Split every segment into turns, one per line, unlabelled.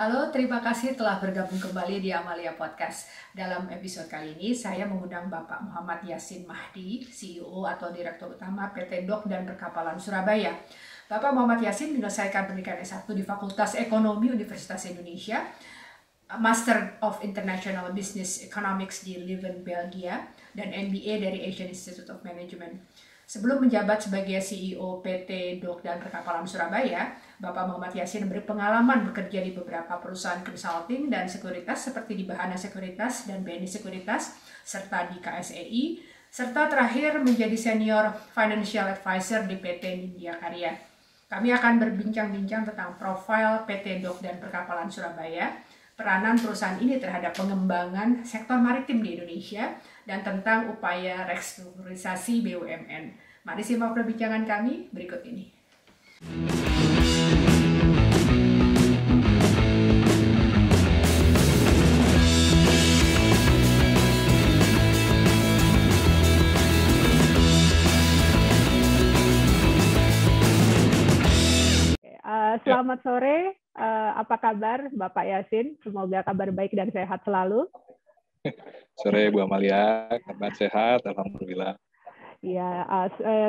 Halo, terima kasih telah bergabung kembali di Amalia Podcast. Dalam episode kali ini, saya mengundang Bapak Muhammad Yassin Mahdi, CEO atau Direktur Utama PT Dok dan Perkapalan Surabaya. Bapak Muhammad Yassin menyelesaikan pendidikan S1 di Fakultas Ekonomi Universitas Indonesia, Master of International Business Economics di Leuven, Belgia, dan MBA dari Asian Institute of Management. Sebelum menjabat sebagai CEO PT Dok dan Perkapalan Surabaya, Bapak Muhammad Yassin berpengalaman bekerja di beberapa perusahaan consulting dan sekuritas seperti di Bahana Sekuritas dan BNI Sekuritas, serta di KSEI, serta terakhir menjadi Senior Financial Advisor di PT Nindya Karya. Kami akan berbincang-bincang tentang profil PT Dok dan Perkapalan Surabaya, peranan perusahaan ini terhadap pengembangan sektor maritim di Indonesia, dan tentang upaya restrukturisasi BUMN. Mari simak perbincangan kami berikut ini.
Selamat sore, apa kabar Bapak Yassin? Semoga kabar baik dan sehat selalu.
Sore Bu Amalia, kabar sehat, alhamdulillah.
Ya,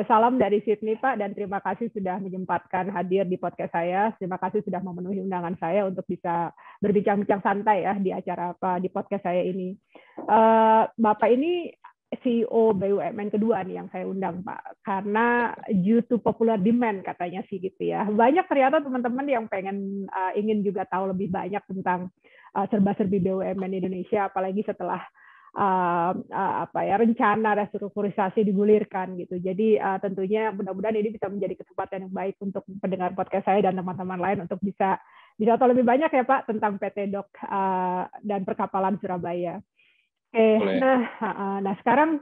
salam dari Sydney Pak, dan terima kasih sudah menyempatkan hadir di podcast saya. Terima kasih sudah memenuhi undangan saya untuk bisa berbincang-bincang santai ya di acara di podcast saya ini. Bapak ini CEO BUMN kedua nih yang saya undang Pak, karena due to popular demand katanya sih gitu ya. Banyak ternyata teman-teman yang ingin juga tahu lebih banyak tentang serba-serbi BUMN Indonesia, apalagi setelah rencana restrukturisasi digulirkan gitu. Jadi tentunya mudah-mudahan ini bisa menjadi kesempatan yang baik untuk pendengar podcast saya dan teman-teman lain untuk bisa tahu lebih banyak ya Pak tentang PT Dok dan Perkapalan Surabaya. Oke, nah sekarang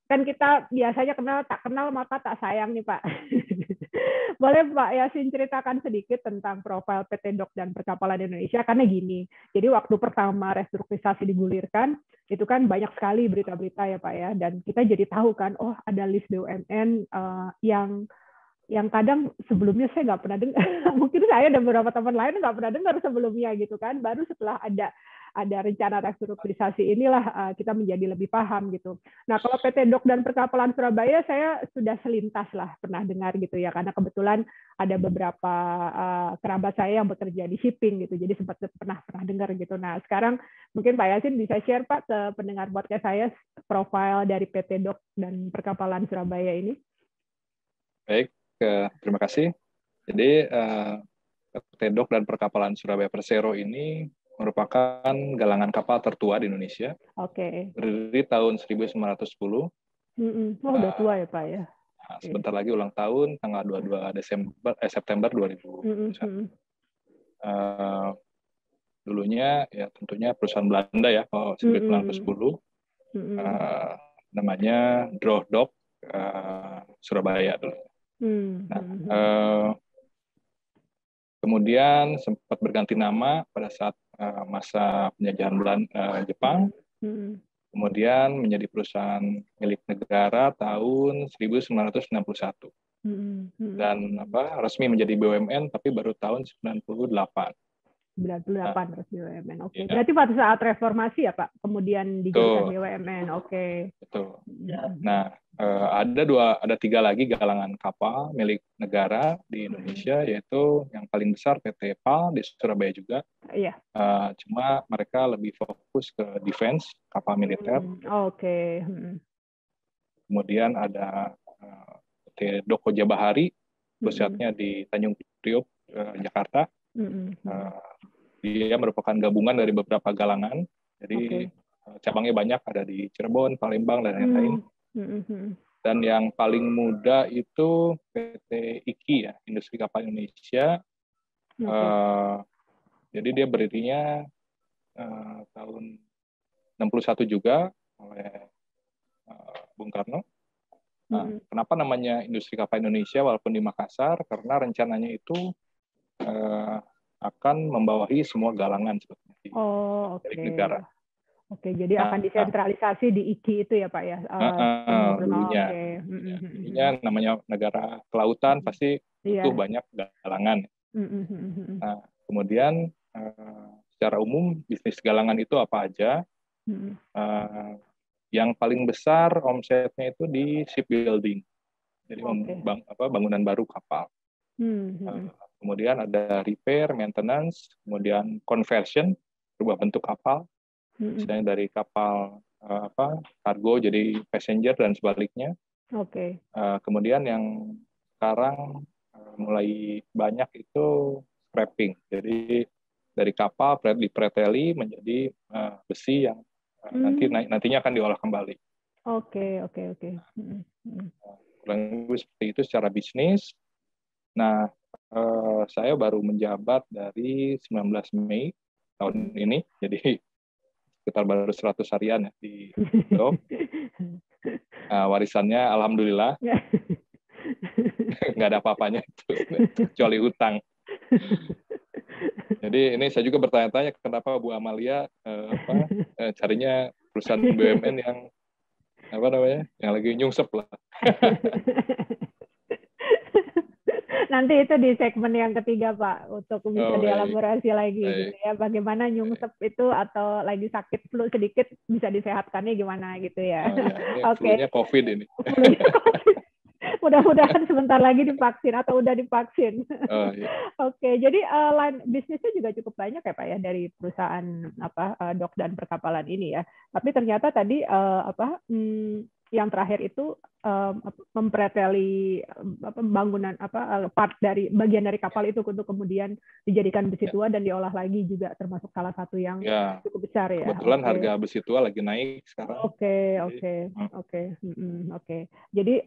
kan kita biasanya tak kenal maka tak sayang nih Pak. Boleh Pak Yassin ceritakan sedikit tentang profil PT Dok dan Perkapalan Indonesia, karena gini, jadi waktu pertama restrukturisasi digulirkan, itu kan banyak sekali berita-berita ya Pak ya, dan kita jadi tahu kan, oh ada list BUMN yang kadang sebelumnya saya nggak pernah dengar, mungkin saya dan beberapa teman lain nggak pernah dengar sebelumnya gitu kan, baru setelah ada rencana restrukturisasi inilah kita menjadi lebih paham gitu. Nah kalau PT Dok dan Perkapalan Surabaya saya sudah selintas lah pernah dengar gitu ya, karena kebetulan ada beberapa kerabat saya yang bekerja di shipping gitu, jadi sempat pernah dengar gitu. Nah sekarang mungkin Pak Yassin bisa share Pak ke pendengar podcast saya profil dari PT Dok dan Perkapalan Surabaya ini.
Baik, terima kasih. Jadi PT Dok dan Perkapalan Surabaya Persero ini merupakan galangan kapal tertua di Indonesia.
Oke.
Berdiri tahun 1910.
Oh, udah tua ya Pak ya.
Sebentar lagi ulang tahun, tanggal 22 September 2021. Dulunya ya tentunya perusahaan Belanda ya, kalau 1910. Namanya Dok Surabaya dulu. Kemudian sempat berganti nama pada saat masa penjajahan Jepang. Kemudian menjadi perusahaan milik negara tahun 1961. Dan resmi menjadi BUMN tapi baru tahun 98.
98 resmi BUMN. Oke. Ya. Berarti pada saat reformasi ya Pak, kemudian dijadikan BUMN. Oke.
Betul. Nah, ada 3 lagi galangan kapal milik negara di Indonesia, yaitu yang paling besar PT PAL di Surabaya juga.
Iya.
Cuma mereka lebih fokus ke defense, kapal militer.
Oke.
Kemudian ada PT Dok Koja Bahari, pusatnya di Tanjung Priok, Jakarta. Dia merupakan gabungan dari beberapa galangan, jadi cabangnya banyak, ada di Cirebon, Palembang, dan lain-lain. Dan yang paling muda itu PT IKI ya, Industri Kapal Indonesia. Jadi dia berdirinya tahun 61 juga oleh Bung Karno. Kenapa namanya Industri Kapal Indonesia walaupun di Makassar? Karena rencananya itu akan membawahi semua galangan seperti milik negara.
Oke, jadi akan disentralisasi di IKI itu ya Pak ya?
Dulunya. Dulunya namanya negara kelautan, pasti butuh banyak galangan. Nah, Kemudian secara umum bisnis galangan itu apa aja? Yang paling besar omsetnya itu di shipbuilding, jadi bangunan baru kapal. Kemudian ada repair, maintenance, kemudian conversion, berubah bentuk kapal, misalnya dari kapal kargo jadi passenger dan sebaliknya. Kemudian yang sekarang mulai banyak itu scrapping, jadi dari kapal dipreteli menjadi besi yang nantinya akan diolah kembali. Kurang lebih seperti itu secara bisnis. Nah, saya baru menjabat dari 19 Mei tahun ini, jadi sekitar baru 100 harian ya di Dok. Warisannya alhamdulillah nggak ada apa-apanya itu, kecuali utang. Jadi ini saya juga bertanya-tanya kenapa Bu Amalia carinya perusahaan BUMN yang yang lagi nyungsep lah.
Nanti itu di segmen yang ketiga Pak, untuk bisa dielaborasi lagi gitu ya, bagaimana nyungsep itu atau lagi sakit flu sedikit bisa disehatkannya gimana gitu ya.
Flu-nya COVID ini.
Mudah-mudahan sebentar lagi divaksin atau udah divaksin. Jadi line bisnisnya juga cukup banyak ya Pak ya dari perusahaan dok dan perkapalan ini ya. Tapi ternyata tadi yang terakhir itu mempreteli bangunan part dari bagian dari kapal itu untuk kemudian dijadikan besi tua dan diolah lagi juga termasuk salah satu yang cukup besar ya.
Kebetulan harga besi tua lagi naik sekarang.
Jadi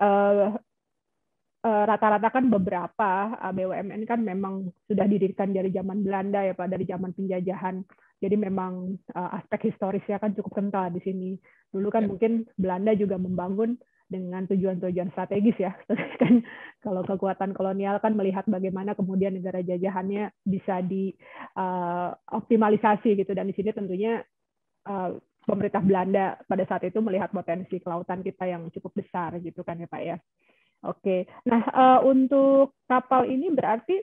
rata-rata kan beberapa BUMN kan memang sudah didirikan dari zaman Belanda ya Pak, dari zaman penjajahan. Jadi memang aspek historisnya kan cukup kental di sini. Dulu kan mungkin Belanda juga membangun dengan tujuan-tujuan strategis ya. Kan kalau kekuatan kolonial kan melihat bagaimana kemudian negara jajahannya bisa dioptimalisasi gitu, dan di sini tentunya pemerintah Belanda pada saat itu melihat potensi kelautan kita yang cukup besar gitu kan ya Pak ya. Nah untuk kapal ini berarti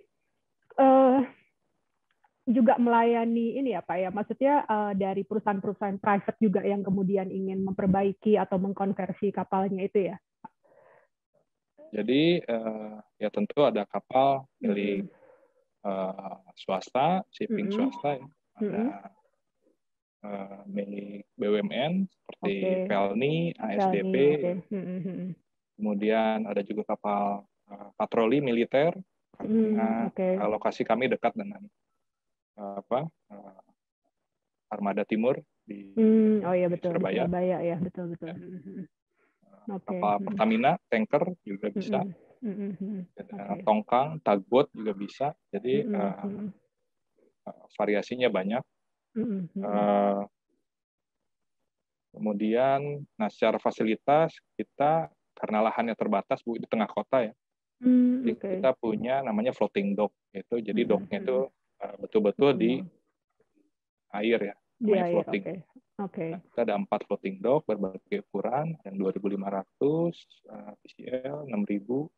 juga melayani ini ya Pak ya, maksudnya dari perusahaan-perusahaan private juga yang kemudian ingin memperbaiki atau mengkonversi kapalnya itu ya.
Jadi ya tentu ada kapal milik swasta, shipping swasta ya. Ada milik BUMN seperti Pelni, ASDP. Kemudian ada juga kapal patroli militer karena lokasi kami dekat dengan Armada Timur di Surabaya.
Ya, betul.
Kapal Pertamina, tanker juga bisa. Tongkang, tugboat juga bisa. Jadi variasinya banyak. Kemudian, secara fasilitas kita karena lahannya terbatas Bu di tengah kota ya. Kita punya namanya floating dock itu. Jadi docknya itu betul-betul di air ya, namanya floating. Kita ada 4 floating dock berbagai ukuran, yang 2.500, PCL 6.000,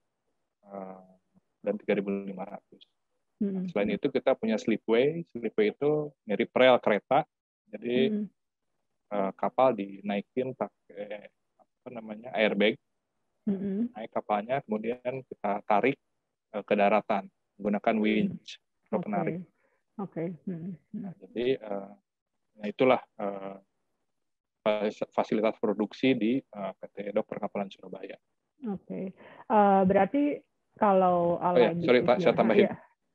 dan 3.500. Selain itu kita punya slipway. Slipway itu mirip rel kereta. Jadi kapal dinaikin pakai airbag, naik kapalnya, kemudian kita tarik ke daratan menggunakan winch atau penarik. Jadi itulah fasilitas produksi di PT Dok Perkapalan Surabaya.
Berarti kalau
saya tambahin.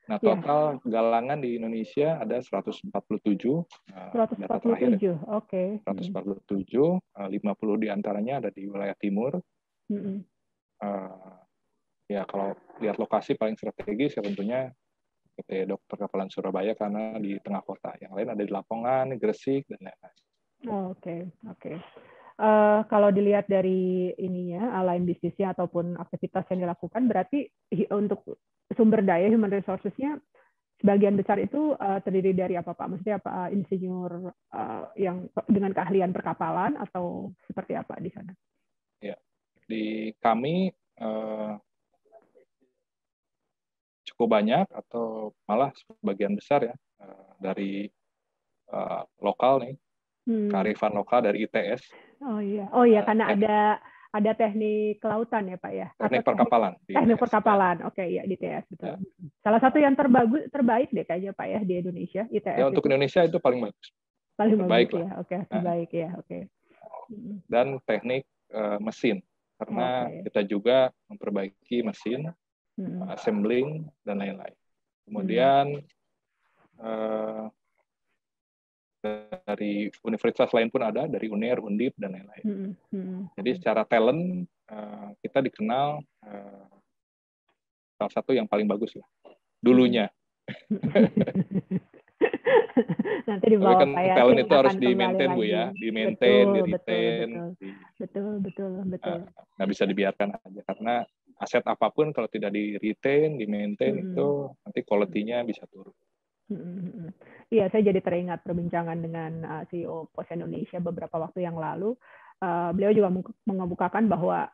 Total galangan di Indonesia ada 147.
147.
147, 50 diantaranya ada di wilayah timur. Ya kalau lihat lokasi paling strategis ya tentunya PT Dok Perkapalan Surabaya karena di tengah kota. Yang lain ada di Lamongan, Gresik, dan lain-lain.
Kalau dilihat dari ininya, line bisnisnya ataupun aktivitas yang dilakukan, berarti untuk sumber daya human resources-nya sebagian besar itu terdiri dari apa Pak? Maksudnya apa, insinyur yang dengan keahlian perkapalan atau seperti apa di sana?
Ya, di kami cukup banyak atau malah sebagian besar ya dari lokal nih, kearifan lokal dari ITS.
Oh iya, karena ada teknik kelautan ya Pak ya?
Teknik perkapalan.
Teknik perkapalan, oke ya di ITS betul. Ya. Salah satu yang terbaik deh kayaknya Pak ya di Indonesia ITS.
Ya untuk Indonesia itu paling bagus.
Paling terbaik bagus ya, oke terbaik ya, oke.
Dan teknik mesin, karena kita juga memperbaiki mesin, assembling dan lain-lain. Kemudian dari universitas lain pun ada, dari UNER, Undip dan lain-lain. Jadi secara talent kita dikenal salah satu yang paling bagus lah dulunya.
Nanti di bawah
kan talent itu harus di-maintain Bu ya, di-maintain, di-retain.
Betul.
Nggak bisa dibiarkan aja, karena aset apapun kalau tidak di-retain, di-maintain itu nanti quality-nya bisa turun.
Iya, saya jadi teringat perbincangan dengan CEO Pos Indonesia beberapa waktu yang lalu. Beliau juga mengemukakan bahwa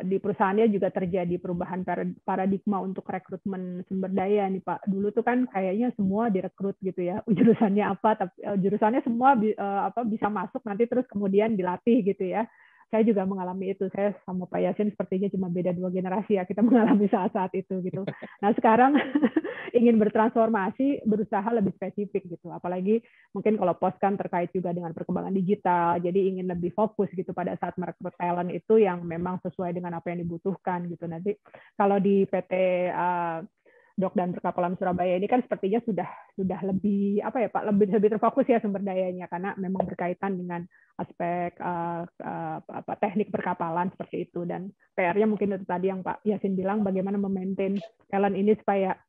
di perusahaannya juga terjadi perubahan paradigma untuk rekrutmen sumber daya nih Pak. Dulu tuh kan kayaknya semua direkrut gitu ya, jurusannya apa, tapi jurusannya semua bisa masuk nanti terus kemudian dilatih gitu ya. Saya juga mengalami itu. Saya sama Pak Yasin sepertinya cuma beda 2 generasi ya, kita mengalami saat-saat itu gitu. Nah sekarang ingin bertransformasi, berusaha lebih spesifik gitu. Apalagi mungkin kalau Pos kan terkait juga dengan perkembangan digital, jadi ingin lebih fokus gitu pada saat merekrut talent itu yang memang sesuai dengan apa yang dibutuhkan gitu. Nanti kalau di PT Dok dan Perkapalan Surabaya ini kan sepertinya sudah lebih lebih terfokus ya sumber dayanya, karena memang berkaitan dengan aspek teknik perkapalan seperti itu. Dan PR-nya mungkin itu tadi yang Pak Yasin bilang, bagaimana memaintain talent ini supaya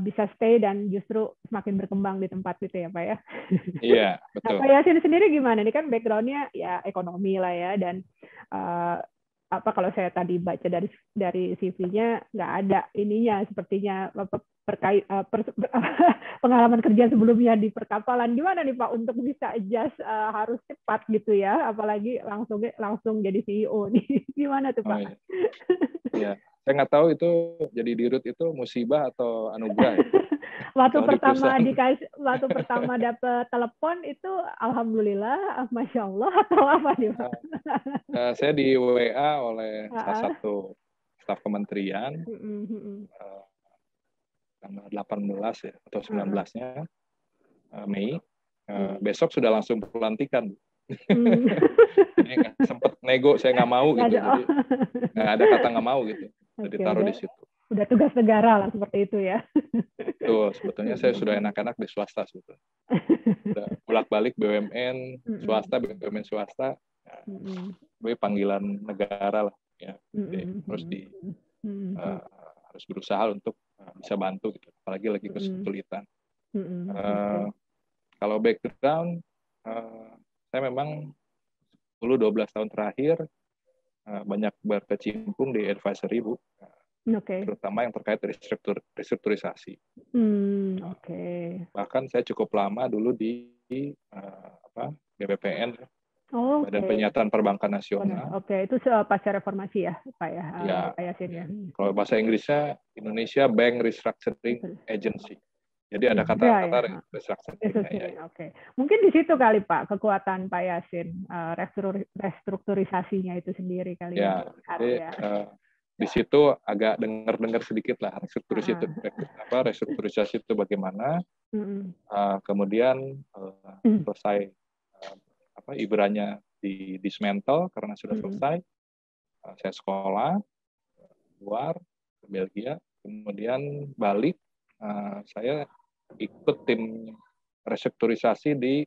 bisa stay dan justru semakin berkembang di tempat itu ya Pak ya.
Iya, betul.
Nah, Pak Yasin sendiri gimana? Ini kan background-nya ya ekonomi lah ya, dan kalau saya tadi baca dari CV-nya nggak ada ininya sepertinya pengalaman kerja sebelumnya di perkapalan. Gimana nih Pak untuk bisa adjust harus cepat gitu ya, apalagi langsung jadi CEO nih. Gimana tuh Pak?
Oh, iya. Saya nggak tahu itu jadi dirut itu musibah atau anugerah ya.
Waktu pertama dapat telepon itu alhamdulillah, masya Allah, atau apa nih Pak?
Saya di WA oleh salah satu staf kementerian tanggal 18 ya atau 19-nya Mei. Besok sudah langsung pelantikan. Nggak sempet nego, saya nggak mau gitu. Jadi nggak ada kata nggak mau gitu. Jadi taruh di situ.
Udah tugas negara lah seperti itu ya.
Tuh, sebetulnya saya sudah enak-enak di swasta sebetulnya. Udah bolak-balik BUMN swasta, BUMN swasta. Gue panggilan negara lah ya. Jadi harus berusaha untuk bisa bantu gitu. Apalagi lagi kesulitan. Kalau background saya memang 10-12 tahun terakhir banyak berkecimpung di advisory Bu. Terutama yang terkait restrukturisasi. Bahkan saya cukup lama dulu di BPPN, Badan Penyiaran Perbankan Nasional.
Itu pasca reformasi ya, Pak ya?
Ya.
Pak Yasin ya.
Kalau bahasa Inggrisnya Indonesia Bank Restructuring Agency. Jadi ada kata-kata restructuring.
Ya. Mungkin di situ kali Pak kekuatan Pak Yasin, restrukturisasinya itu sendiri kali
ya. Jadi, di situ agak dengar sedikit lah restrukturisasi itu bagaimana. Kemudian selesai ibaratnya di dismantle karena sudah selesai. Saya sekolah keluar ke Belgia, kemudian balik. Saya ikut tim restrukturisasi di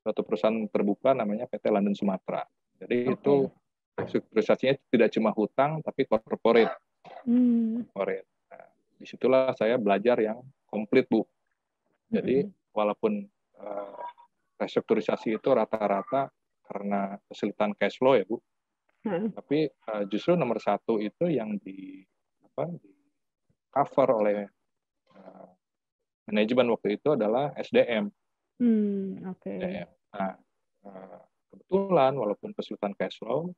suatu perusahaan terbuka namanya PT London Sumatera. Jadi itu restrukturisasinya tidak cuma hutang, tapi corporate. Nah, disitulah saya belajar yang komplit, Bu. Jadi, walaupun restrukturisasi itu rata-rata karena kesulitan cash flow ya, Bu. Tapi justru nomor satu itu yang di cover oleh manajemen waktu itu adalah SDM. SDM. Nah, kebetulan walaupun kesulitan cash flow,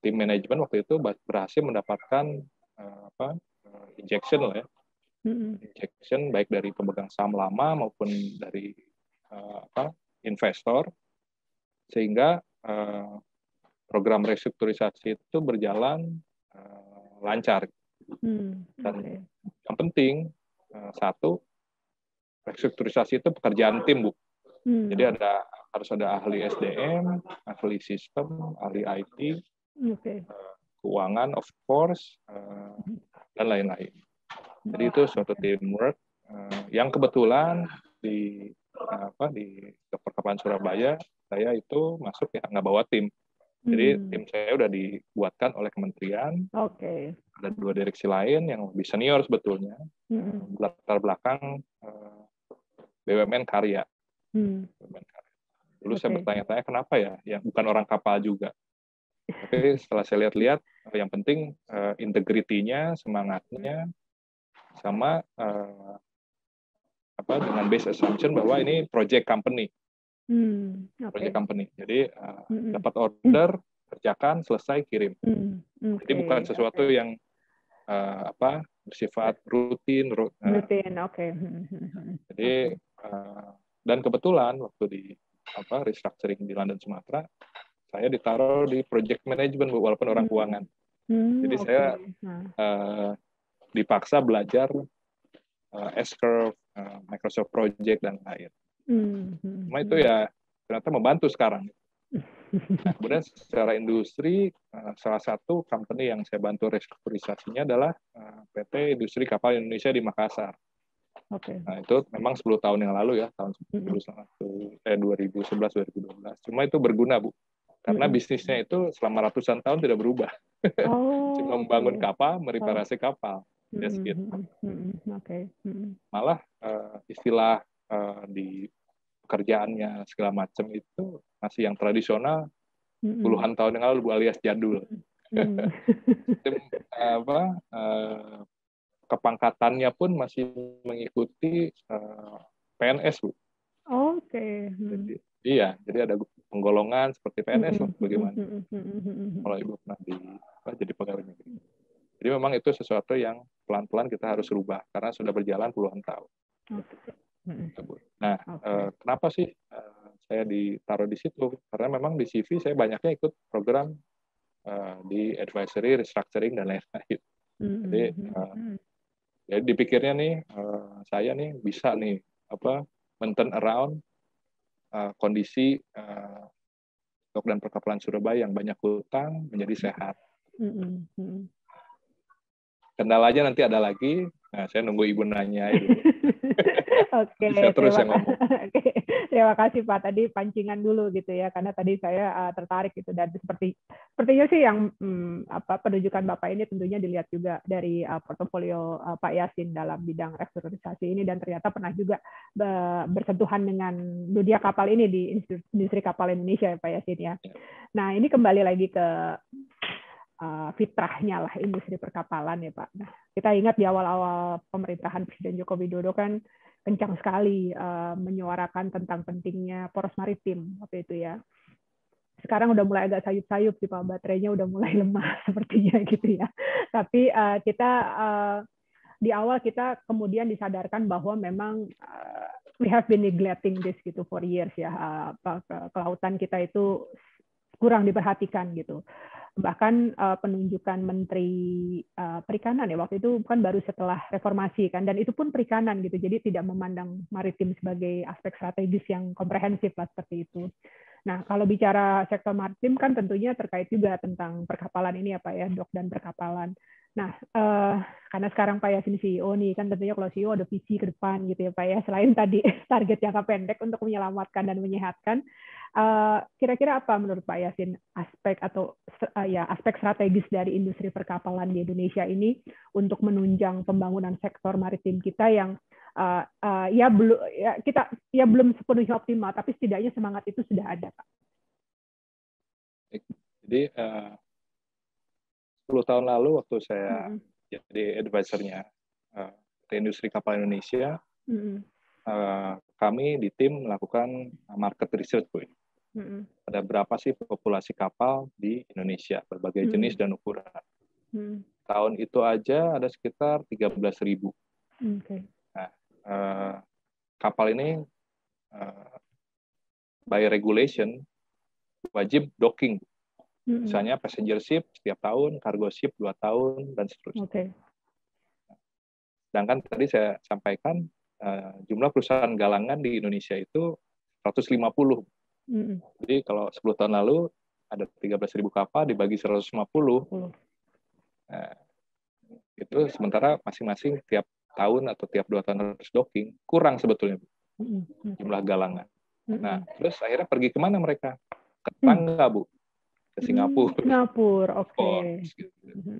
tim manajemen waktu itu berhasil mendapatkan injection lah ya, injection baik dari pemegang saham lama maupun dari investor, sehingga program restrukturisasi itu berjalan lancar. Dan yang penting satu, restrukturisasi itu pekerjaan tim, Bu. Jadi harus ada ahli SDM, ahli sistem, ahli IT, keuangan of course, dan lain-lain. Jadi itu suatu teamwork yang kebetulan di Perkapalan Surabaya saya itu masuk ya nggak bawa tim. Jadi tim saya udah dibuatkan oleh kementerian. Ada 2 direksi lain yang lebih senior sebetulnya, latar belakang BUMN karya. Dulu saya bertanya-tanya kenapa ya, yang bukan orang kapal juga. Tapi setelah saya lihat-lihat, yang penting integrity-nya, semangatnya, sama dengan base assumption bahwa ini project company. Project company. Jadi dapat order, kerjakan, selesai, kirim. Jadi bukan sesuatu yang bersifat rutin. Jadi dan kebetulan waktu di restructuring di London Sumatera, saya ditaruh di project management, walaupun orang keuangan. Jadi saya dipaksa belajar S-curve, Microsoft Project dan lain. Cuma itu ya ternyata membantu sekarang. Nah, kemudian secara industri, salah satu company yang saya bantu restrukturisasinya adalah PT Industri Kapal Indonesia di Makassar. Nah, itu memang 10 tahun yang lalu ya, tahun 2011-2012. Cuma itu berguna, Bu. Karena bisnisnya itu selama ratusan tahun tidak berubah. Cuma membangun kapal, mereparasi kapal. Gitu. Malah istilah di pekerjaannya segala macam itu masih yang tradisional puluhan tahun yang lalu, Bu, alias jadul. Kepangkatannya pun masih mengikuti PNS, Bu. Jadi ada penggolongan seperti PNS lah, bagaimana. Kalau Ibu pernah jadi pegawai negeri. Jadi memang itu sesuatu yang pelan-pelan kita harus rubah karena sudah berjalan puluhan tahun. Nah, kenapa sih saya ditaruh di situ? Karena memang di CV saya banyaknya ikut program di advisory, restructuring, dan lain-lain. Jadi dipikirnya nih, saya nih bisa nih men-turn around kondisi Dok dan Perkapalan Surabaya yang banyak hutang menjadi sehat. Kendalanya nanti ada lagi. Nah, saya nunggu Ibu nanya dulu.
Terus yang ngomong. Terima kasih Pak. Tadi pancingan dulu gitu ya, karena tadi saya tertarik gitu, dan sepertinya sih yang penunjukan Bapak ini tentunya dilihat juga dari portofolio Pak Yasin dalam bidang restrukturisasi ini, dan ternyata pernah juga bersentuhan dengan dunia kapal ini di industri kapal Indonesia ya Pak Yasin ya. Nah, ini kembali lagi ke fitrahnya lah industri perkapalan ya Pak. Nah, kita ingat di awal-awal pemerintahan Presiden Joko Widodo kan kencang sekali menyuarakan tentang pentingnya poros maritim waktu itu ya. Sekarang udah mulai agak sayup-sayup sih Pak, baterainya udah mulai lemah sepertinya gitu ya. Tapi kita di awal kita kemudian disadarkan bahwa memang we have been neglecting this gitu for years ya. Kelautan kita itu kurang diperhatikan gitu. Bahkan penunjukan Menteri Perikanan ya waktu itu kan baru setelah reformasi kan, dan itu pun perikanan gitu, jadi tidak memandang maritim sebagai aspek strategis yang komprehensif lah seperti itu. Nah, kalau bicara sektor maritim kan tentunya terkait juga tentang perkapalan ini ya Pak ya, Dok dan perkapalan. Nah, karena sekarang Pak Yasin CEO nih, kan tentunya kalau CEO ada visi ke depan gitu ya Pak ya, selain tadi target jangka pendek untuk menyelamatkan dan menyehatkan, kira-kira apa menurut Pak Yasin aspek strategis dari industri perkapalan di Indonesia ini untuk menunjang pembangunan sektor maritim kita yang belum sepenuhnya optimal, tapi setidaknya semangat itu sudah ada, Pak.
Jadi 10 tahun lalu waktu saya jadi advisernya Industri Kapal Indonesia, kami di tim melakukan market research, Bu. Ada berapa sih populasi kapal di Indonesia, berbagai jenis dan ukuran. tahun itu aja ada sekitar 13.000.
Okay.
Nah, kapal ini by regulation wajib docking. Misalnya passenger ship setiap tahun, cargo ship 2 tahun, dan seterusnya.
Okay.
Sedangkan tadi saya sampaikan jumlah perusahaan galangan di Indonesia itu 150. Jadi kalau 10 tahun lalu ada 13.000 kapal dibagi 150. Nah, itu sementara masing-masing tiap tahun atau tiap 2 tahun harus docking, kurang sebetulnya jumlah galangan. Nah, terus akhirnya pergi kemana mereka? Ke tetangga, Bu. Ke Singapura.
Singapura, oke.
Gitu.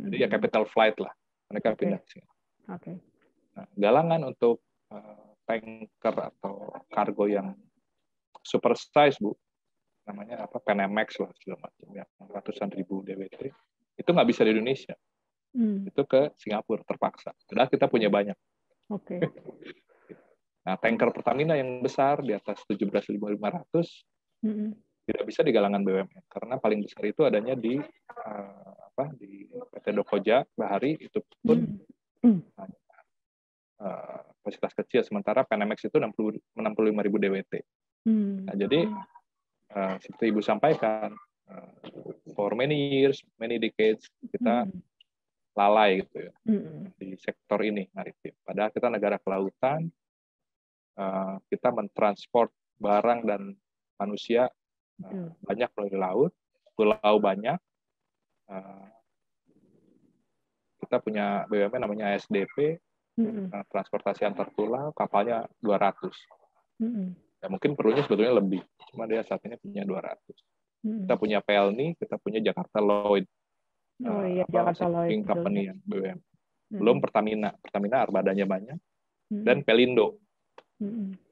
Jadi ya capital flight lah. Mereka pindah ke Singapura.
Okay.
Nah, galangan untuk tanker atau kargo yang super size, Bu, namanya apa, Panamax lah segala macam, yang ratusan ribu DWT, itu nggak bisa di Indonesia. Itu ke Singapura terpaksa. Padahal kita punya banyak.
Okay.
Nah, tanker Pertamina yang besar di atas 17.500 tidak bisa di galangan BUMN karena paling besar itu adanya di di PT Dokoja Bahari, itu pun kapasitas kecil, sementara Panamax itu 65.000 DWT. Nah, jadi seperti Ibu sampaikan, for many years, many decades kita lalai gitu ya di sektor ini maritim. Padahal kita negara kelautan, kita mentransport barang dan manusia banyak melalui laut, pulau banyak. Kita punya BUMN namanya ASDP, transportasi antar pulau, kapalnya 200. Ya, mungkin perlunya sebetulnya lebih, cuma dia saat ini punya 200. Kita punya Pelni, kita punya Jakarta Lloyd,
Jakarta Lloyd
company yang BUMN. Belum Pertamina armadanya banyak, dan Pelindo.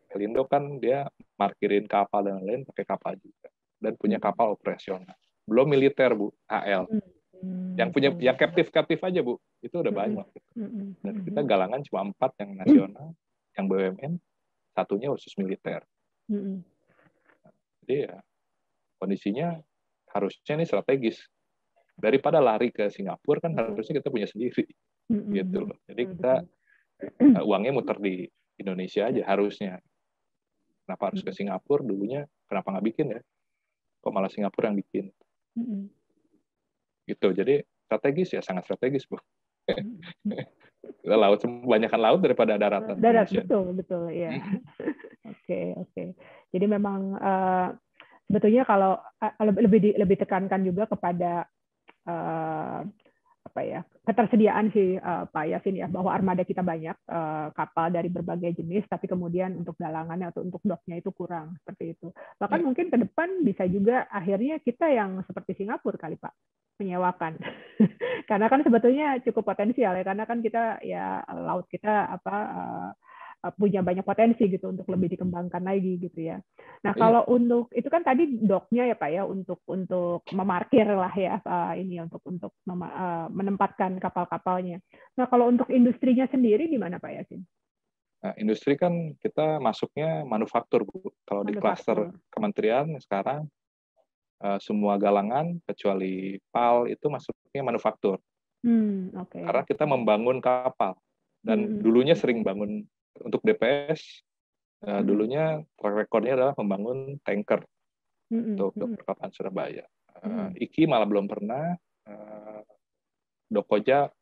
Pelindo kan dia parkirin kapal dan lain-lain pakai kapal juga, dan punya kapal operasional. Belum militer, Bu, AL. Yang punya yang captive aja, Bu, itu udah banyak. Dan kita galangan cuma 4 yang nasional, yang BUMN, satunya khusus militer. Jadi ya kondisinya harusnya ini strategis. Daripada lari ke Singapura kan harusnya kita punya sendiri. Gitu loh. Jadi kita uangnya muter di Indonesia aja harusnya. Kenapa harus ke Singapura dulunya? Kenapa nggak bikin ya? Kok malah Singapura yang bikin? Gitu. Jadi strategis ya, sangat strategis, Bu. Kita laut, kebanyakan laut daripada daratan.
Darat, betul, ya. Oke. Jadi memang sebetulnya kalau lebih tekankan juga kepada ketersediaan sih Pak Yasin ya, bahwa armada kita banyak, kapal dari berbagai jenis, tapi kemudian untuk galangannya atau untuk doknya itu kurang, seperti itu. Bahkan mungkin ke depan bisa juga akhirnya kita yang seperti Singapura kali Pak, menyewakan. Karena kan sebetulnya cukup potensial ya, karena kan kita ya laut kita punya banyak potensi gitu untuk lebih dikembangkan lagi gitu ya. Nah, kalau untuk itu kan tadi doknya ya Pak ya, untuk memarkir lah ya, ini untuk menempatkan kapal-kapalnya. Nah, kalau untuk industrinya sendiri gimana Pak Yasin?
Nah, industri kan kita masuknya manufaktur, Bu. Kalau di klaster kementerian sekarang semua galangan kecuali PAL itu masuknya manufaktur. Karena kita membangun kapal, dan dulunya sering bangun untuk DPS. Dulunya track record-nya adalah membangun tanker untuk perkapalan Surabaya. IKI malah belum pernah, Dokoja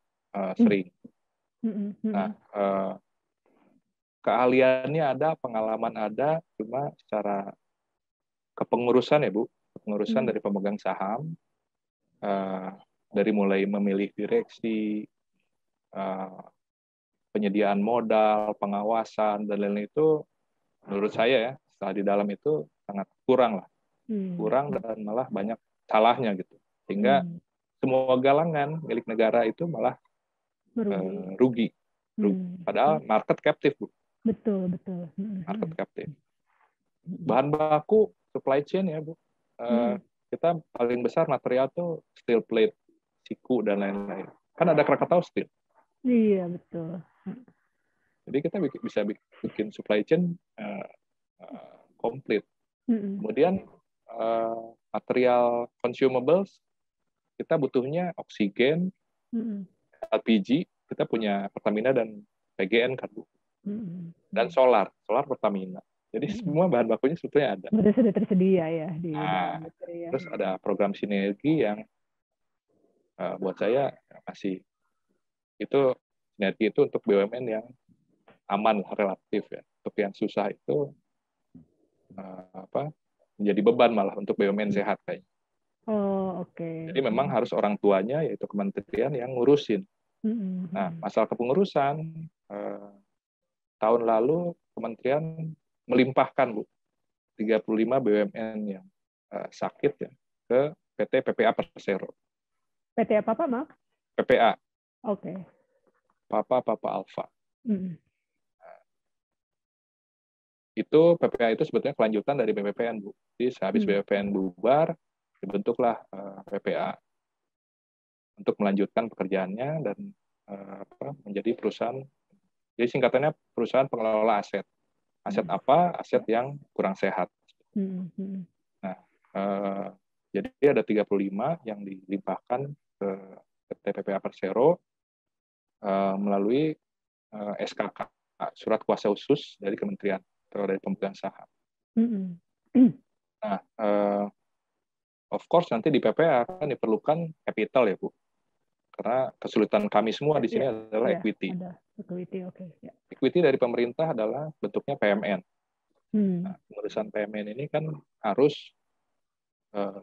sering. Nah, keahliannya ada, pengalaman ada, cuma secara kepengurusan ya, Bu, kepengurusan dari pemegang saham, dari mulai memilih direksi, penyediaan modal, pengawasan, dan lain-lain itu menurut saya ya, setelah di dalam itu sangat kurang lah. Kurang dan malah banyak salahnya gitu. Sehingga semua galangan milik negara itu malah rugi. Padahal market captive, Bu.
Betul.
Market captive. Bahan baku, supply chain ya, Bu. Kita paling besar material tuh steel plate, siku, dan lain-lain. Kan ada Krakatau Steel.
Iya, betul.
Jadi kita bisa bikin supply chain komplit. Kemudian material consumables, kita butuhnya oksigen, LPG kita punya Pertamina dan PGN kan Bu. Dan solar Pertamina. Jadi semua bahan bakunya sebetulnya ada.
Sudah tersedia ya di dalam negeri ya.
Terus ada program sinergi yang buat saya masih itu sinergi itu untuk BUMN yang aman relatif ya. Untuk yang susah itu menjadi beban malah untuk BUMN sehat kayaknya.
Oh, oke.
Jadi memang harus orang tuanya yaitu kementerian yang ngurusin. Nah, masalah kepengurusan tahun lalu kementerian melimpahkan Bu 35 BUMN yang sakit ya ke PT PPA Persero.
PT apa Pak, Mak?
PPA.
Oke.
Papa Alpha. Itu PPA itu sebetulnya kelanjutan dari BPPN Bu. Jadi sehabis BPPN bubar dibentuklah PPA untuk melanjutkan pekerjaannya dan menjadi perusahaan. Jadi singkatannya perusahaan pengelola aset. Aset apa? Aset yang kurang sehat. Nah, jadi ada 35 yang dilimpahkan ke PT PPA Persero melalui SKK, surat kuasa khusus dari kementerian atau dari pemegang saham. Nah, of course nanti di PPA kan diperlukan capital ya Bu. Karena kesulitan kami semua di sini adalah equity. Equity dari pemerintah adalah bentuknya PMN. Nah, pengurusan PMN ini kan harus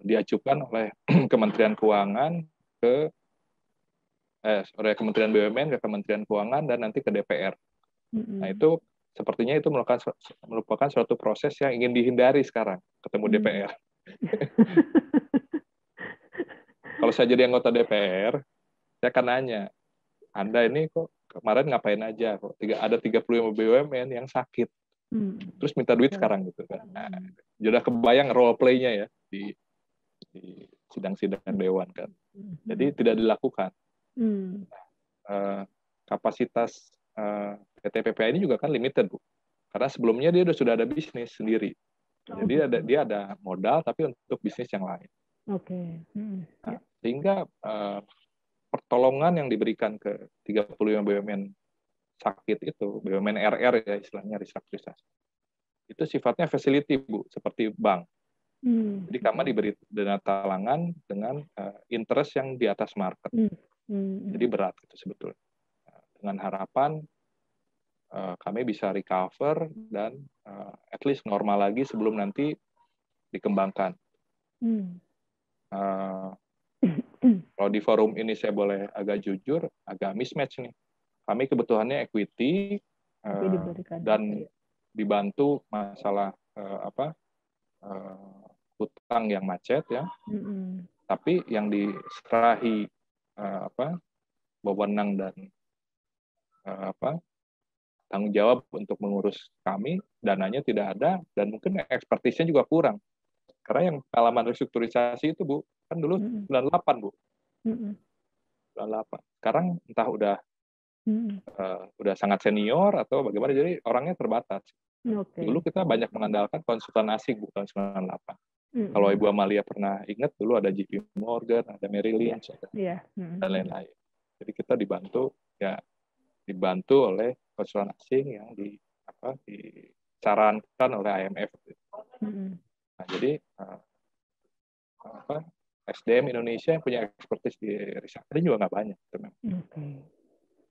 diajukan oleh Kementerian Keuangan oleh Kementerian BUMN ke Kementerian Keuangan dan nanti ke DPR. Nah itu sepertinya itu merupakan suatu proses yang ingin dihindari sekarang ketemu DPR. Kalau saya jadi anggota DPR, saya akan nanya, Anda ini kok kemarin ngapain aja? Kok ada 35 BUMN yang sakit, terus minta duit sekarang gitu kan? Nah, sudah kebayang role play-nya ya di sidang-sidang dewan kan. Jadi tidak dilakukan. Kapasitas PT PPA ini juga kan limited Bu, karena sebelumnya dia sudah ada bisnis sendiri. Jadi dia ada modal tapi untuk bisnis yang lain. Nah, sehingga pertolongan yang diberikan ke 35 BUMN sakit itu, BUMN RR ya istilahnya restrukturisasi, itu sifatnya facility Bu, seperti bank. Jadi kami diberi dana talangan dengan interest yang di atas market. Jadi berat itu sebetulnya. Dengan harapan kami bisa recover dan at least normal lagi sebelum nanti dikembangkan. Kalau di forum ini saya boleh agak jujur, agak mismatch nih. Kami kebutuhannya equity dan dibantu masalah hutang yang macet ya. Tapi yang diserahi wewenang dan tanggung jawab untuk mengurus kami, dananya tidak ada dan mungkin ekspertisnya juga kurang. Karena yang pengalaman restrukturisasi itu Bu, kan dulu 98 Bu. 98. Sekarang entah udah sangat senior atau bagaimana, jadi orangnya terbatas. Dulu kita banyak mengandalkan konsultan asing Bu, tahun 98. Kalau Ibu Amalia pernah ingat, dulu ada JP Morgan, ada Merrill Lynch, dan lain-lain. Jadi kita dibantu oleh konsultan asing yang disarankan oleh IMF. Nah, jadi SDM Indonesia yang punya ekspertis di restructuring juga nggak banyak.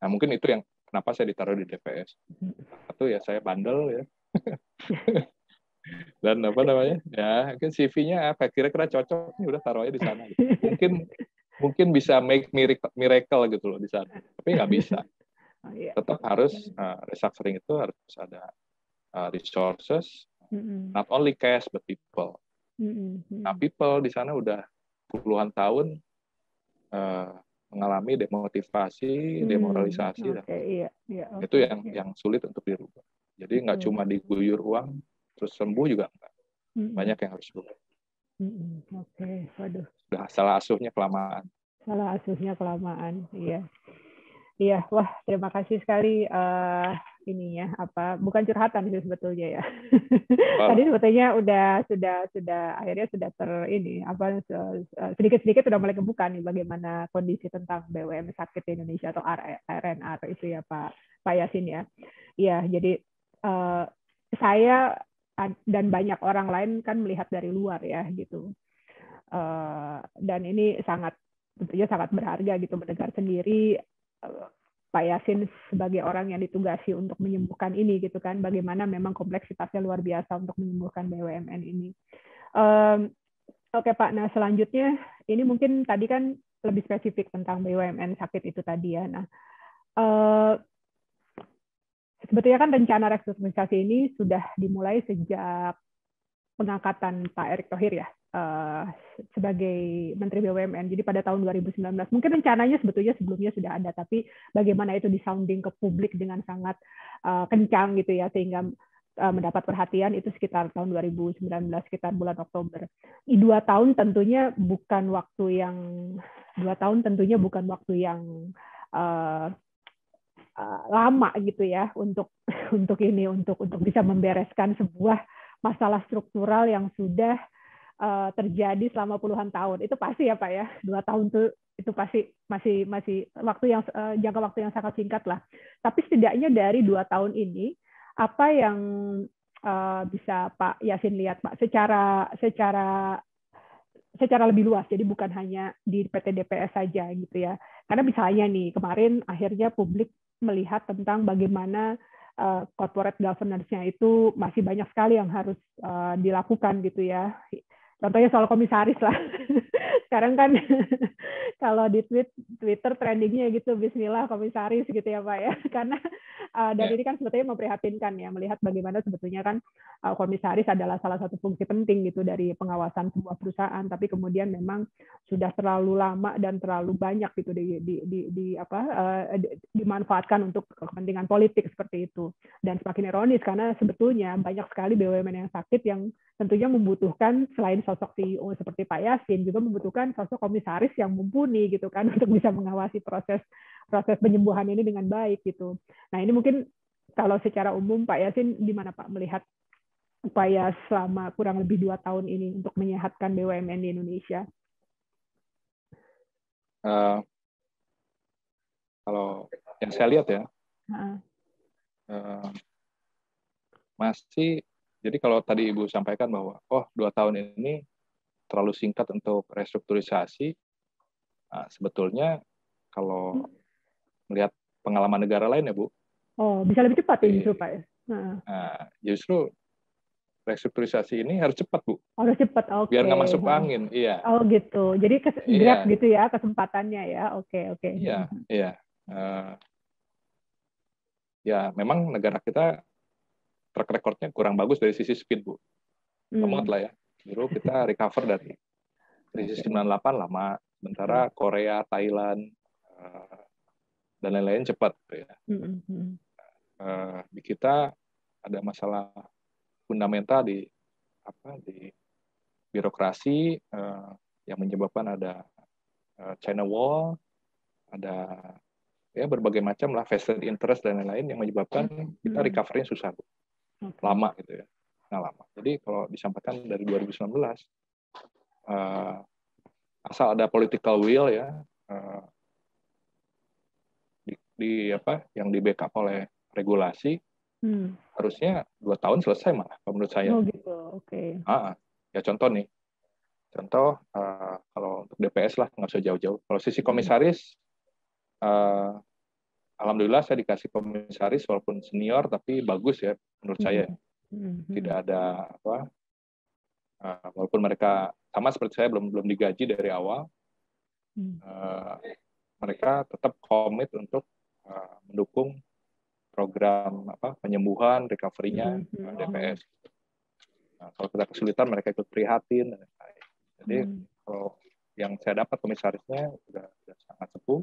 Nah mungkin itu yang kenapa saya ditaruh di DPS. Satu ya saya bandel ya. Dan ya mungkin CV-nya kira-kira cocok, udah taruh aja di sana. Mungkin bisa make miracle gitu loh di sana, tapi nggak bisa. Tetap harus restructuring itu harus ada resources, not only cash but people. Nah people di sana udah puluhan tahun mengalami demotivasi, demoralisasi, itu yang sulit untuk dirubah. Jadi nggak cuma diguyur uang terus sembuh juga enggak. Banyak yang harus berubah.
Waduh.
Sudah salah asuhnya kelamaan.
Iya. Iya, wah terima kasih sekali ininya bukan curhatan sih sebetulnya ya. Tadi sebetulnya sudah akhirnya sudah sedikit-sedikit sudah mulai kebuka nih bagaimana kondisi tentang BUMN sakit di Indonesia atau RNR itu ya Pak Yasin ya. Iya, jadi saya dan banyak orang lain kan melihat dari luar ya gitu. Dan ini tentunya sangat berharga gitu mendengar sendiri Pak Yasin sebagai orang yang ditugasi untuk menyembuhkan ini gitu kan, bagaimana memang kompleksitasnya luar biasa untuk menyembuhkan BUMN ini. Oke Pak, nah selanjutnya ini mungkin tadi kan lebih spesifik tentang BUMN sakit itu tadi ya. Nah sebetulnya kan rencana restrukturisasi ini sudah dimulai sejak pengangkatan Pak Erick Thohir ya sebagai Menteri BUMN. Jadi pada tahun 2019, mungkin rencananya sebetulnya sebelumnya sudah ada, tapi bagaimana itu disounding ke publik dengan sangat kencang gitu ya, sehingga mendapat perhatian itu sekitar tahun 2019, sekitar bulan Oktober. 2 tahun tentunya bukan waktu yang lama gitu ya untuk bisa membereskan sebuah masalah struktural yang sudah terjadi selama puluhan tahun. Itu pasti ya Pak ya, 2 tahun itu pasti masih waktu yang jangka waktu yang sangat singkat lah. Tapi setidaknya dari 2 tahun ini apa yang bisa Pak Yasin lihat Pak secara lebih luas, jadi bukan hanya di PT DPS saja gitu ya. Karena misalnya nih kemarin akhirnya publik melihat tentang bagaimana corporate governance-nya itu masih banyak sekali yang harus dilakukan gitu ya. Contohnya soal komisaris lah. Sekarang kan kalau di Twitter trendingnya gitu, Bismillah komisaris gitu ya Pak ya. Karena dan ini kan sebetulnya memprihatinkan ya, melihat bagaimana sebetulnya kan komisaris adalah salah satu fungsi penting gitu dari pengawasan sebuah perusahaan, tapi kemudian memang sudah terlalu lama dan terlalu banyak gitu dimanfaatkan untuk kepentingan politik seperti itu. Dan semakin ironis karena sebetulnya banyak sekali BUMN yang sakit yang tentunya membutuhkan selain sosok CEO seperti Pak Yasin juga membutuhkan sosok komisaris yang mumpuni gitu kan untuk bisa mengawasi proses penyembuhan ini dengan baik gitu. Nah ini mungkin kalau secara umum Pak Yasin gimana Pak melihat upaya selama kurang lebih 2 tahun ini untuk menyehatkan BUMN di Indonesia?
Kalau yang saya lihat ya, masih. Jadi kalau tadi Ibu sampaikan bahwa 2 tahun ini terlalu singkat untuk restrukturisasi, sebetulnya kalau melihat pengalaman negara lain ya Bu.
Bisa lebih cepat ya justru Pak ya?
Justru restrukturisasi ini harus cepat Bu.
Harus cepat, oke.
Biar nggak masuk angin, iya.
Oh gitu, jadi grab gitu ya kesempatannya ya, oke.
Iya. Ya memang negara kita track record-nya kurang bagus dari sisi speed, Bu. Lemot lah ya. Dulu kita recover dari krisis 98 lama, sementara Korea, Thailand, dan lain-lain cepat. Ya. Di kita ada masalah fundamental di birokrasi yang menyebabkan ada China Wall, ada ya berbagai macam lah vested interest dan lain-lain yang menyebabkan kita recovery-nya susah, Bu. Lama gitu ya. Lama. Jadi kalau disampaikan dari 2019 asal ada political will ya yang di backup oleh regulasi harusnya 2 tahun selesai malah menurut saya.
Gitu. Oke.
Ya contoh kalau untuk DPS lah nggak usah jauh-jauh. Kalau sisi komisaris alhamdulillah saya dikasih komisaris walaupun senior tapi bagus ya menurut saya. Tidak ada walaupun mereka sama seperti saya belum digaji dari awal, mereka tetap komit untuk mendukung program penyembuhan recovery-nya DPS. Kalau kita kesulitan mereka ikut prihatin dan lain-lain. Jadi kalau yang saya dapat komisarisnya sudah sangat sepuh,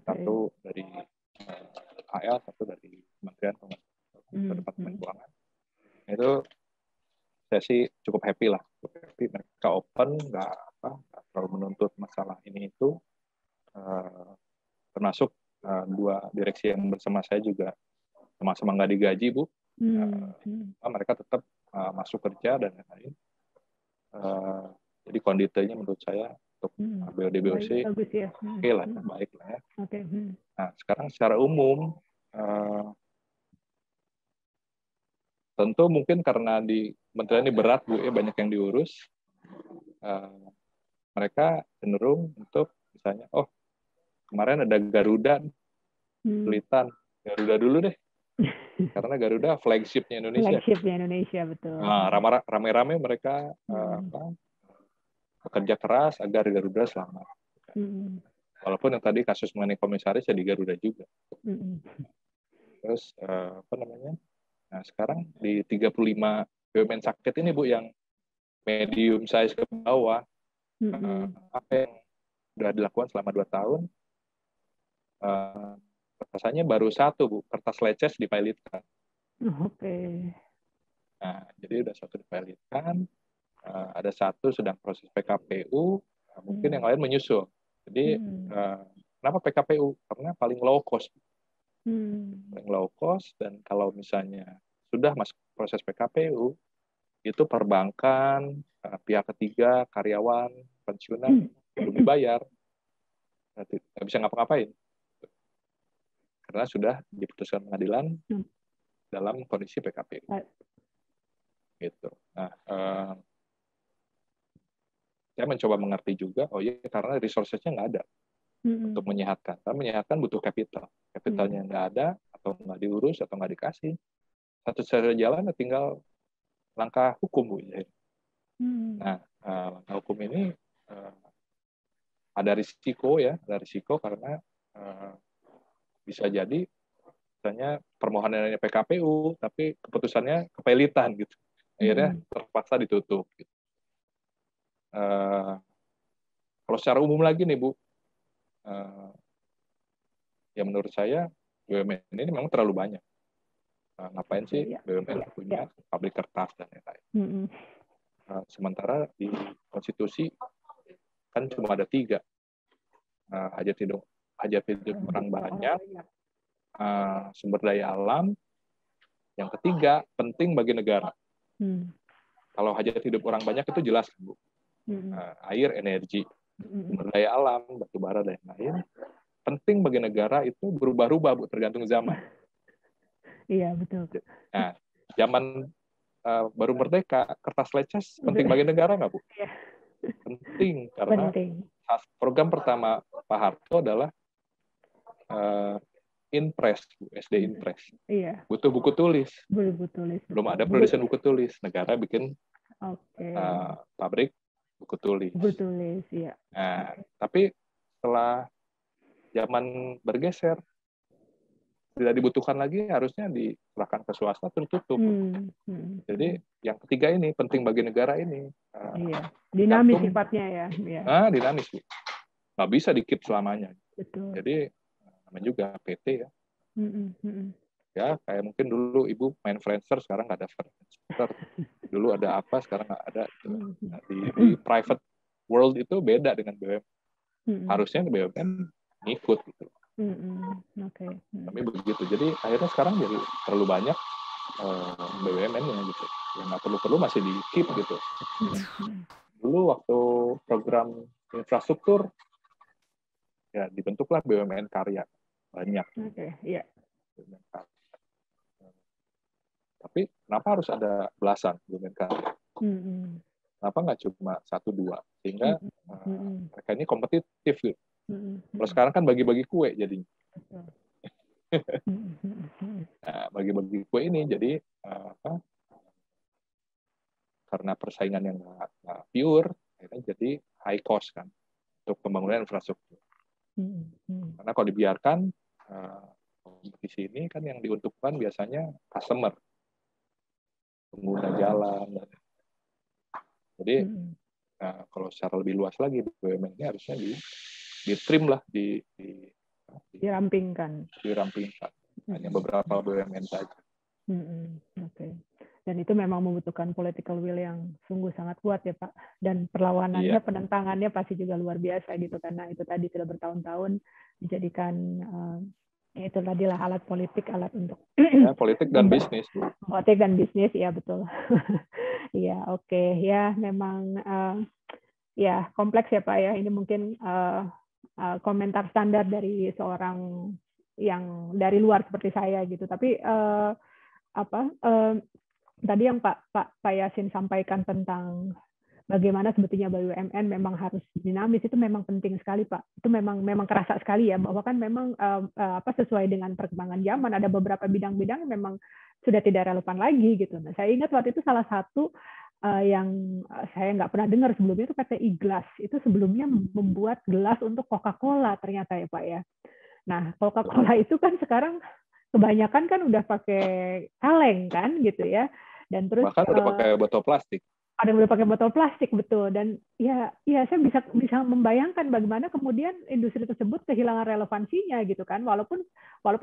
satu dari AL, satu dari Kementerian Departemen Keuangan. Itu saya sih cukup happy lah. Mereka open, nggak terlalu menuntut masalah ini itu. Termasuk 2 direksi yang bersama saya juga sama-sama nggak digaji, Bu. Mereka tetap masuk kerja dan lain-lain. Jadi konditenya menurut saya untuk BOD-BOC
ya.
oke lah, baik lah ya.
Okay.
Nah, sekarang secara umum, tentu mungkin karena di Kementerian ini berat, Bu, ya, banyak yang diurus, mereka cenderung untuk misalnya, oh kemarin ada Garuda, Pelitan, Garuda dulu deh. Karena Garuda flagship-nya Indonesia.
Flagship-nya Indonesia, betul.
Nah, rame-rame mereka bekerja keras agar Garuda selamat. Walaupun yang tadi kasus mengenai komisaris ya di Garuda juga. Terus nah sekarang di 35 BUMN sakit ini, Bu, yang medium size ke bawah, apa yang sudah dilakukan selama 2 tahun, rasanya baru 1, Bu, kertas leces dipilotkan. Nah, jadi udah 1 dipilotkan, ada 1 sedang proses PKPU, mungkin yang lain menyusul. Jadi kenapa PKPU? Karena paling low cost. Paling low cost, dan kalau misalnya sudah masuk proses PKPU, itu perbankan, pihak ketiga, karyawan, pensiunan, belum dibayar, nggak bisa ngapa-ngapain. Karena sudah diputuskan pengadilan dalam kondisi PKPU. Gitu. Nah, saya mencoba mengerti juga, oh iya, karena resources-nya nggak ada untuk menyehatkan. Karena menyehatkan butuh capital. Capitalnya nggak ada, atau nggak diurus, atau nggak dikasih. Satu-satunya jalan tinggal langkah hukum, Bu. Nah, langkah hukum ini ada risiko, ya, ada risiko karena bisa jadi misalnya permohonannya PKPU, tapi keputusannya kepelitan gitu. Akhirnya terpaksa ditutup. Gitu. Kalau secara umum lagi nih, Bu, ya menurut saya BUMN ini memang terlalu banyak. Ngapain sih BUMN punya pabrik kertas dan lain-lain? Sementara di konstitusi kan cuma ada 3. Hajat hidup orang banyak, sumber daya alam, yang ketiga penting bagi negara. Kalau hajat hidup orang banyak itu jelas, Bu. Air, energi, sumber daya alam, batu bara dan lain-lain. Penting bagi negara itu berubah-ubah, Bu, tergantung zaman.
Iya, betul.
Nah, zaman baru merdeka, kertas leces penting bagi negara nggak, Bu?
Iya.
Penting, karena program pertama Pak Harto adalah Inpres, SD Inpres.
Iya.
Butuh buku tulis. Belum ada produsen buku tulis. Negara bikin pabrik buku tulis.
Iya.
Nah, tapi setelah zaman bergeser, tidak dibutuhkan lagi, harusnya diserahkan ke swasta, tertutup. Jadi yang ketiga ini penting bagi negara ini.
Iya. Dinamis sifatnya, ya.
Dinamis. Nggak bisa di-keep selamanya.
Betul.
Jadi namanya juga PT, ya. Ya, kayak mungkin dulu Ibu main Friendster, sekarang nggak ada Friendster. Dulu ada apa, sekarang nggak ada. Di private world itu beda dengan BUMN. Harusnya BUMN ngikut gitu. Tapi begitu. Jadi akhirnya sekarang jadi terlalu banyak BUMN-nya gitu. Yang nggak perlu-perlu masih di-keep gitu. Dulu waktu program infrastruktur, ya dibentuklah BUMN karya. Banyak. Tapi kenapa harus ada belasan BUMN karya? Kenapa nggak cuma 1-2? Sehingga mereka ini kompetitif gitu. Kalau sekarang kan bagi-bagi kue jadinya. Nah, bagi-bagi kue ini jadi karena persaingan yang nggak pure, akhirnya jadi high cost kan untuk pembangunan infrastruktur. Karena kalau dibiarkan kompetisi ini kan yang diuntungkan biasanya customer, pengguna jalan. Jadi kalau secara lebih luas lagi BUMN ini harusnya di trim lah,
dirampingkan.
Hanya beberapa BUMN saja.
Dan itu memang membutuhkan political will yang sungguh sangat kuat, ya Pak. Dan perlawanannya, penentangannya pasti juga luar biasa gitu, karena itu tadi sudah bertahun-tahun dijadikan itu tadilah alat politik, alat untuk
ya, politik dan bisnis.
Politik dan bisnis, ya betul. Iya, oke. Ya, memang ya kompleks ya Pak ya. Ini mungkin komentar standar dari seorang yang dari luar seperti saya gitu. Tapi tadi yang Pak Yasin sampaikan tentang bagaimana sebetulnya BUMN memang harus dinamis, itu memang penting sekali Pak. Itu memang kerasa sekali ya, bahwa kan memang sesuai dengan perkembangan zaman, ada beberapa bidang-bidang yang memang sudah tidak relevan lagi gitu. Nah, saya ingat waktu itu salah satu yang saya nggak pernah dengar sebelumnya itu PT Iglas. Itu sebelumnya membuat gelas untuk Coca-Cola ternyata ya Pak ya. Nah, Coca-Cola itu kan sekarang kebanyakan kan udah pakai kaleng kan gitu ya. Dan terus
bahkan udah pakai botol plastik.
Ada yang udah pakai botol plastik, betul. Dan ya saya bisa membayangkan bagaimana kemudian industri tersebut kehilangan relevansinya gitu kan, walaupun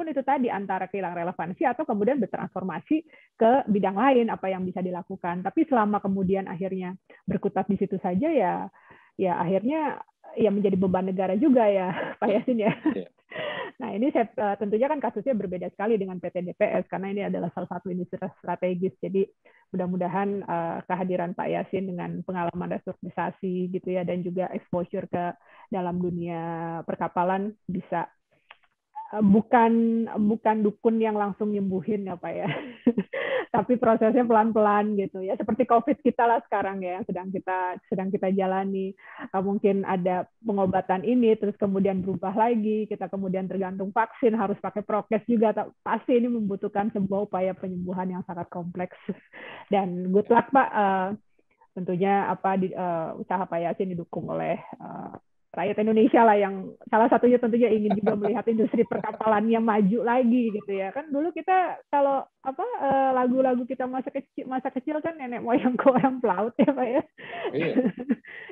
itu tadi antara kehilangan relevansi atau kemudian bertransformasi ke bidang lain apa yang bisa dilakukan. Tapi selama kemudian akhirnya berkutat di situ saja ya akhirnya ya menjadi beban negara juga ya Pak Yasin ya. Yeah. Nah ini tentunya kan kasusnya berbeda sekali dengan PT DPS karena ini adalah salah satu industri strategis. Jadi mudah-mudahan kehadiran Pak Yasin dengan pengalaman restrukturisasi gitu ya dan juga exposure ke dalam dunia perkapalan bisa bukan dukun yang langsung nyembuhin ya Pak ya. Tapi prosesnya pelan-pelan gitu ya, seperti COVID kita lah sekarang ya, sedang kita jalani. Mungkin ada pengobatan ini, terus kemudian berubah lagi, kita kemudian tergantung vaksin, harus pakai prokes juga. Pasti ini membutuhkan sebuah upaya penyembuhan yang sangat kompleks. Dan good luck Pak, tentunya usaha Pak Yasin didukung oleh rakyat Indonesia lah yang salah satunya tentunya ingin juga melihat industri perkapalannya maju lagi gitu ya. Kan dulu kita kalau lagu-lagu kita masa kecil kan nenek moyangku orang pelaut ya Pak ya.
Iya.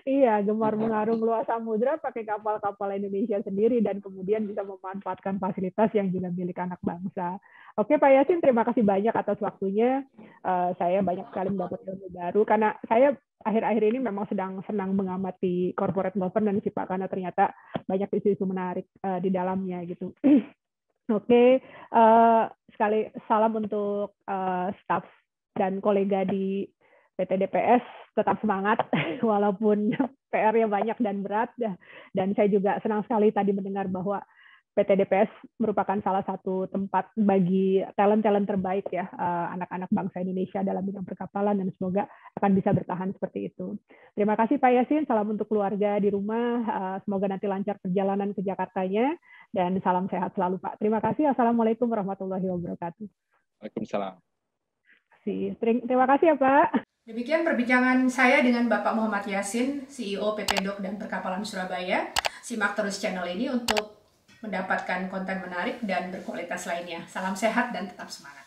Iya, gemar mengarung luas samudra pakai kapal-kapal Indonesia sendiri dan kemudian bisa memanfaatkan fasilitas yang juga milik anak bangsa. Oke Pak Yasin, terima kasih banyak atas waktunya. Saya banyak sekali mendapat ilmu baru karena saya akhir-akhir ini memang sedang senang mengamati corporate governance Pak, karena ternyata banyak isu-isu menarik di dalamnya gitu. Oke, sekali salam untuk staf dan kolega di PT DPS, tetap semangat walaupun PR-nya banyak dan berat. Dan saya juga senang sekali tadi mendengar bahwa PT DPS merupakan salah satu tempat bagi talent-talent terbaik ya, anak-anak bangsa Indonesia dalam bidang perkapalan, dan semoga akan bisa bertahan seperti itu. Terima kasih Pak Yasin, salam untuk keluarga di rumah, semoga nanti lancar perjalanan ke Jakartanya, dan salam sehat selalu Pak. Terima kasih, Assalamualaikum warahmatullahi wabarakatuh.
Waalaikumsalam.
Terima kasih ya Pak.
Demikian perbincangan saya dengan Bapak Muhammad Yasin, CEO PT Dok dan Perkapalan Surabaya. Simak terus channel ini untuk mendapatkan konten menarik dan berkualitas lainnya. Salam sehat dan tetap semangat.